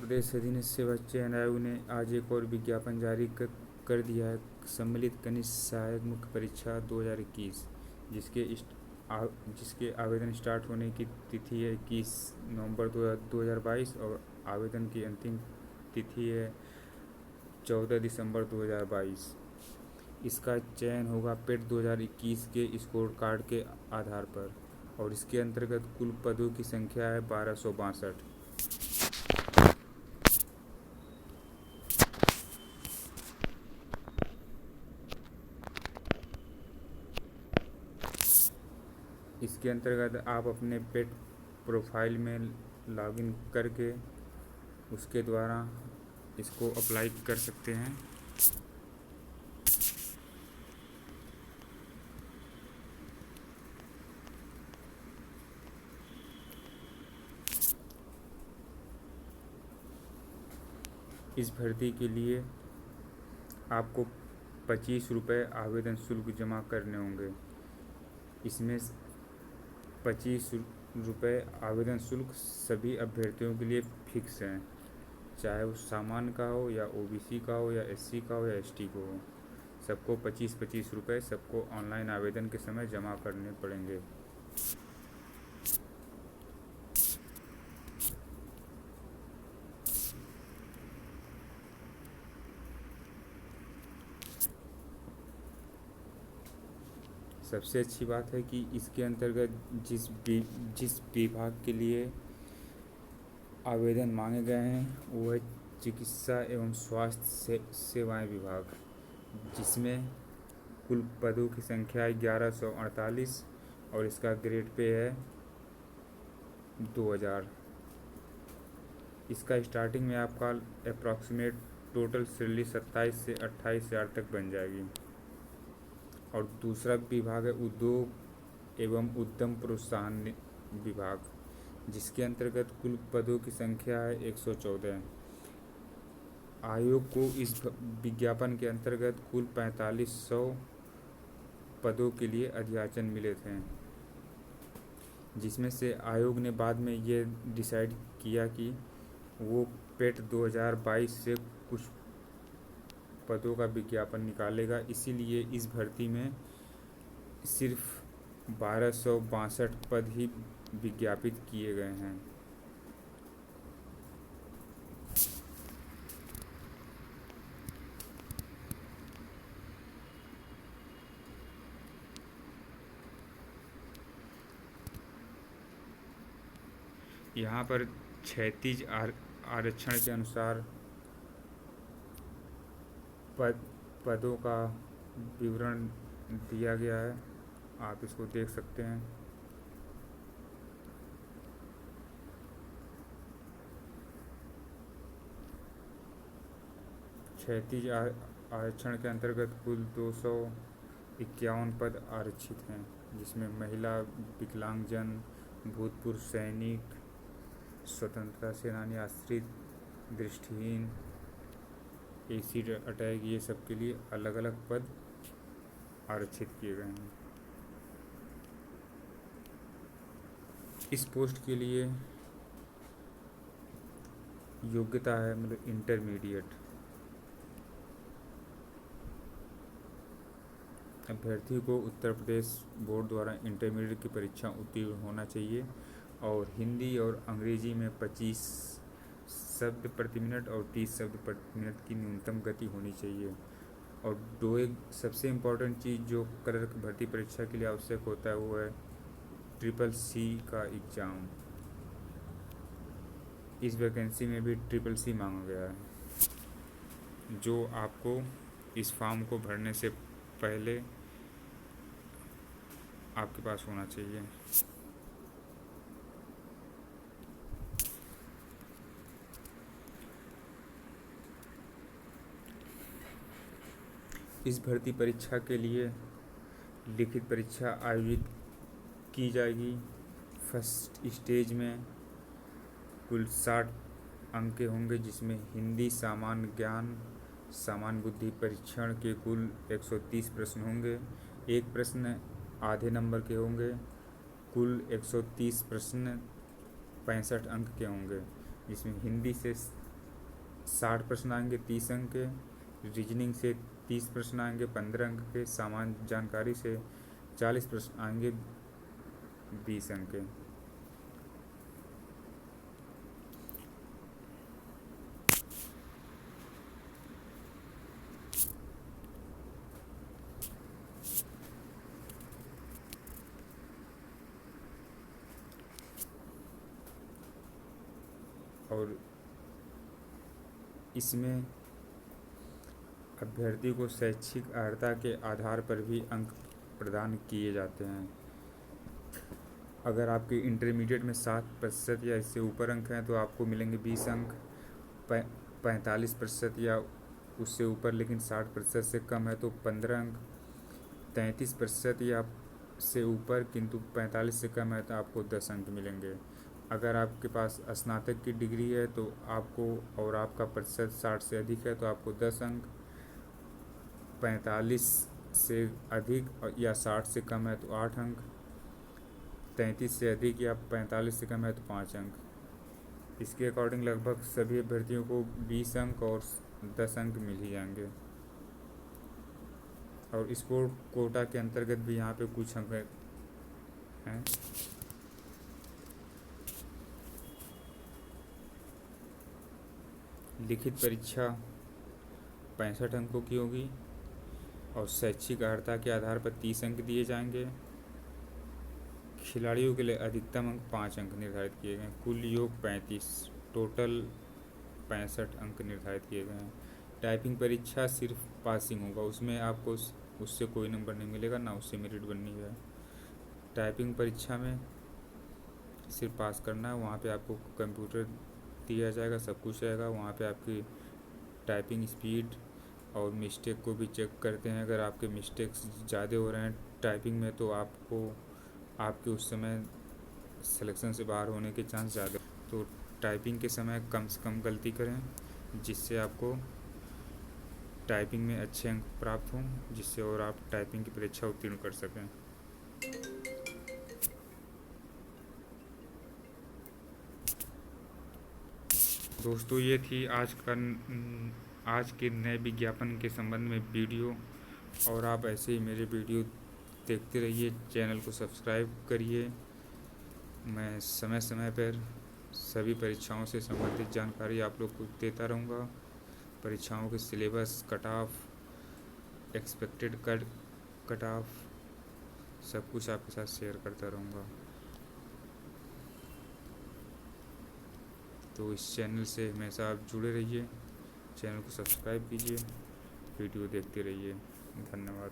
प्रदेश अधीनस्थ सेवा चयन आयोग ने आज एक और विज्ञापन जारी कर दिया है। सम्मिलित कनिष्ठ सहायक मुख्य परीक्षा 2021 जिसके आवेदन स्टार्ट होने की तिथि है 21 नवंबर 2022 और आवेदन की अंतिम तिथि है 14 दिसंबर 2022। इसका चयन होगा पेट 2021 के स्कोर कार्ड के आधार पर और इसके अंतर्गत कुल पदों की संख्या है 1262। इसके अंतर्गत आप अपने पेट प्रोफाइल में लॉगिन करके उसके द्वारा इसको अप्लाई कर सकते हैं। इस भर्ती के लिए आपको 25 रुपये आवेदन शुल्क जमा करने होंगे। इसमें 25 रुपये आवेदन शुल्क सभी अभ्यर्थियों के लिए फिक्स हैं, चाहे वो सामान्य का हो या ओबीसी का हो या एससी का हो या एसटी को हो। सबको 25-25 रुपये सबको ऑनलाइन आवेदन के समय जमा करने पड़ेंगे। सबसे अच्छी बात है कि इसके अंतर्गत जिस विभाग के लिए आवेदन मांगे गए हैं वो है चिकित्सा एवं स्वास्थ्य सेवाएं विभाग, जिसमें कुल पदों की संख्या है 1148 और इसका ग्रेड पे है 2000। इसका स्टार्टिंग में आपका अप्रॉक्सीमेट टोटल सैलरी 27 से 28 हज़ार तक बन जाएगी। और दूसरा विभाग है उद्योग एवं उद्यम प्रोत्साहन विभाग, जिसके अंतर्गत कुल पदों की संख्या है 114। आयोग को इस विज्ञापन के अंतर्गत कुल 4500 पदों के लिए अध्याचन मिले थे, जिसमें से आयोग ने बाद में ये डिसाइड किया कि वो पेट 2022 से कुछ पदों का विज्ञापन निकालेगा। इसीलिए इस भर्ती में सिर्फ 1262 पद ही विज्ञापित किए गए हैं। यहाँ पर क्षैतिज आरक्षण के अनुसार पदों का विवरण दिया गया है, आप इसको देख सकते हैं। क्षैतिज आरक्षण के अंतर्गत कुल 251 पद आरक्षित हैं, जिसमें महिला, विकलांगजन, भूतपूर्व सैनिक, स्वतंत्रता सेनानी, आश्रित, दृष्टिहीन, एसिड अटैक, ये सब के लिए अलग अलग पद आरक्षित किए गए हैं। इस पोस्ट के लिए योग्यता है मतलब इंटरमीडिएट। अभ्यर्थी को उत्तर प्रदेश बोर्ड द्वारा इंटरमीडिएट की परीक्षा उत्तीर्ण होना चाहिए और हिंदी और अंग्रेजी में 25 शब्द प्रति मिनट और 30 शब्द प्रति मिनट की न्यूनतम गति होनी चाहिए। और एक सबसे इम्पोर्टेंट चीज़ जो क्लर्क भर्ती परीक्षा के लिए आवश्यक होता है वो है CCC का एग्ज़ाम। इस वैकेंसी में भी CCC मांगा गया है, जो आपको इस फॉर्म को भरने से पहले आपके पास होना चाहिए। इस भर्ती परीक्षा के लिए लिखित परीक्षा आयोजित की जाएगी। फर्स्ट स्टेज में कुल 60 अंक के होंगे, जिसमें हिंदी, सामान्य ज्ञान, सामान्य बुद्धि परीक्षण के कुल 130 प्रश्न होंगे। एक प्रश्न आधे नंबर के होंगे। कुल 130 प्रश्न 65 अंक के होंगे, जिसमें हिंदी से 60 प्रश्न आएंगे 30 अंक के, रीजनिंग से 30 प्रश्न आएंगे 15 अंक के, सामान्य जानकारी से 40 प्रश्न आएंगे 20 अंक के। और इसमें अभ्यर्थी को शैक्षिक अर्हता के आधार पर भी अंक प्रदान किए जाते हैं। अगर आपके इंटरमीडिएट में 60% या इससे ऊपर अंक हैं तो आपको मिलेंगे 20 अंक, 45% या उससे ऊपर लेकिन 60% से कम है तो 15 अंक, 33% या से ऊपर किंतु 45 से कम है तो आपको 10 अंक मिलेंगे। अगर आपके पास स्नातक की डिग्री है तो आपको, और आपका प्रतिशत 60 से अधिक है तो आपको 10 अंक, 45 से अधिक या 60 से कम है तो 8 अंक, 33 से अधिक या 45 से कम है तो 5 अंक। इसके अकॉर्डिंग लगभग सभी अभ्यर्थियों को 20 अंक और 10 अंक मिल ही जाएंगे। और स्पोर्ट कोटा के अंतर्गत भी यहाँ पे कुछ अंक हैं। लिखित परीक्षा 65 अंकों की होगी और शैक्षिक अर्हता के आधार पर 30 अंक दिए जाएंगे। खिलाड़ियों के लिए अधिकतम अंक 5 अंक निर्धारित किए गए हैं। कुल योग 35, टोटल 65 अंक निर्धारित किए गए हैं। टाइपिंग परीक्षा सिर्फ पासिंग होगा, उसमें आपको उससे कोई नंबर नहीं मिलेगा, ना उससे मेरिट बननी है। टाइपिंग परीक्षा में सिर्फ पास करना है, वहाँ पे आपको कंप्यूटर दिया जाएगा, सब कुछ रहेगा। वहाँ पे आपकी टाइपिंग स्पीड और मिस्टेक को भी चेक करते हैं। अगर आपके मिस्टेक्स ज़्यादा हो रहे हैं टाइपिंग में तो आपके उस समय सिलेक्शन से बाहर होने के चांस ज़्यादा। तो टाइपिंग के समय कम से कम गलती करें जिससे आपको टाइपिंग में अच्छे अंक प्राप्त हों, जिससे और आप टाइपिंग की परीक्षा उत्तीर्ण कर सकें। दोस्तों, ये थी आज के नए विज्ञापन के संबंध में वीडियो। और आप ऐसे ही मेरे वीडियो देखते रहिए, चैनल को सब्सक्राइब करिए। मैं समय समय पर सभी परीक्षाओं से संबंधित जानकारी आप लोग को देता रहूँगा। परीक्षाओं के syllabus, cut off, expected cut off, सब कुछ आपके साथ शेयर करता रहूँगा। तो इस चैनल से हमेशा आप जुड़े रहिए, चैनल को सब्सक्राइब कीजिए, वीडियो देखते रहिए। धन्यवाद।